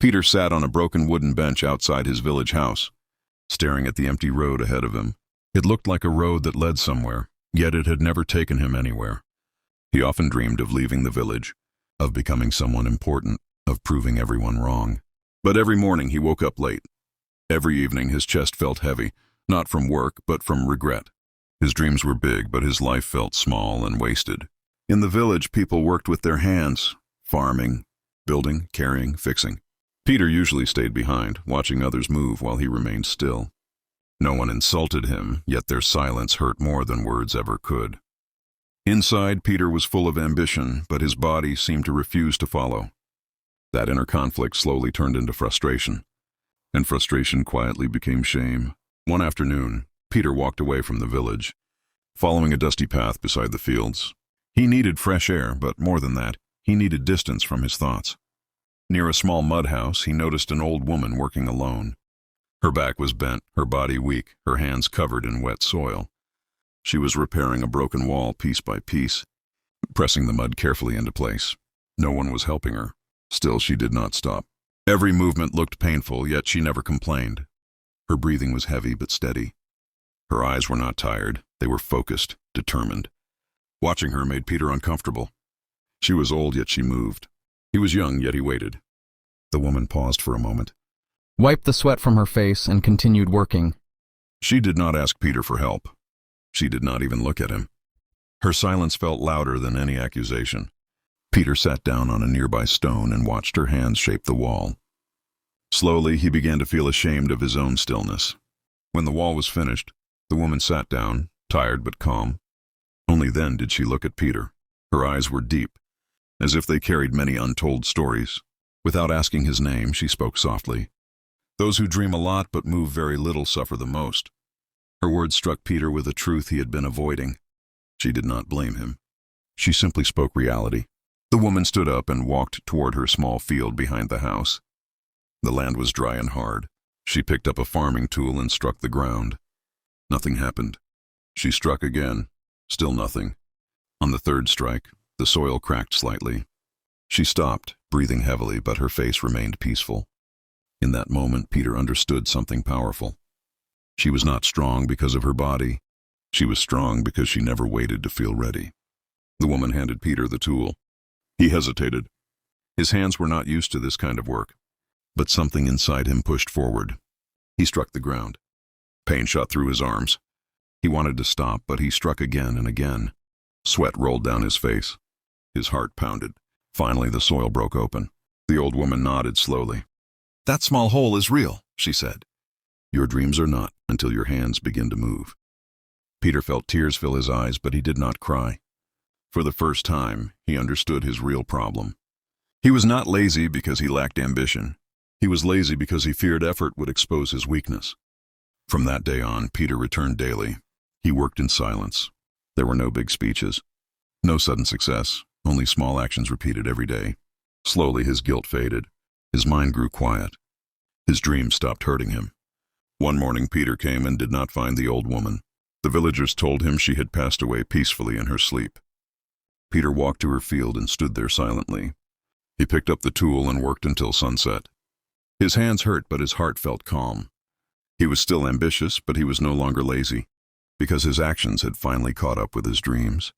Peter sat on a broken wooden bench outside his village house, staring at the empty road ahead of him. It looked like a road that led somewhere, yet it had never taken him anywhere. He often dreamed of leaving the village, of becoming someone important, of proving everyone wrong. But every morning he woke up late. Every evening his chest felt heavy, not from work, but from regret. His dreams were big, but his life felt small and wasted. In the village, people worked with their hands, farming, building, carrying, fixing. Peter usually stayed behind, watching others move while he remained still. No one insulted him, yet their silence hurt more than words ever could. Inside, Peter was full of ambition, but his body seemed to refuse to follow. That inner conflict slowly turned into frustration, and frustration quietly became shame. One afternoon, Peter walked away from the village, following a dusty path beside the fields. He needed fresh air, but more than that, he needed distance from his thoughts. Near a small mud house, he noticed an old woman working alone. Her back was bent, her body weak, her hands covered in wet soil. She was repairing a broken wall piece by piece, pressing the mud carefully into place. No one was helping her. Still, she did not stop. Every movement looked painful, yet she never complained. Her breathing was heavy but steady. Her eyes were not tired. They were focused, determined. Watching her made Peter uncomfortable. She was old, yet she moved. He was young, yet he waited. The woman paused for a moment, wiped the sweat from her face, and continued working. She did not ask Peter for help. She did not even look at him. Her silence felt louder than any accusation. Peter sat down on a nearby stone and watched her hands shape the wall. Slowly, he began to feel ashamed of his own stillness. When the wall was finished, the woman sat down, tired but calm. Only then did she look at Peter. Her eyes were deep, as if they carried many untold stories. Without asking his name, she spoke softly. "Those who dream a lot but move very little suffer the most." Her words struck Peter with a truth he had been avoiding. She did not blame him. She simply spoke reality. The woman stood up and walked toward her small field behind the house. The land was dry and hard. She picked up a farming tool and struck the ground. Nothing happened. She struck again. Still nothing. On the third strike, the soil cracked slightly. She stopped, breathing heavily, but her face remained peaceful. In that moment, Peter understood something powerful. She was not strong because of her body. She was strong because she never waited to feel ready. The woman handed Peter the tool. He hesitated. His hands were not used to this kind of work, but something inside him pushed forward. He struck the ground. Pain shot through his arms. He wanted to stop, but he struck again and again. Sweat rolled down his face. His heart pounded. Finally, the soil broke open. The old woman nodded slowly. "That small hole is real," she said. "Your dreams are not until your hands begin to move." Peter felt tears fill his eyes, but he did not cry. For the first time, he understood his real problem. He was not lazy because he lacked ambition. He was lazy because he feared effort would expose his weakness. From that day on, Peter returned daily. He worked in silence. There were no big speeches. No sudden success, only small actions repeated every day. Slowly, his guilt faded. His mind grew quiet. His dreams stopped hurting him. One morning, Peter came and did not find the old woman. The villagers told him she had passed away peacefully in her sleep. Peter walked to her field and stood there silently. He picked up the tool and worked until sunset. His hands hurt, but his heart felt calm. He was still ambitious, but he was no longer lazy, because his actions had finally caught up with his dreams.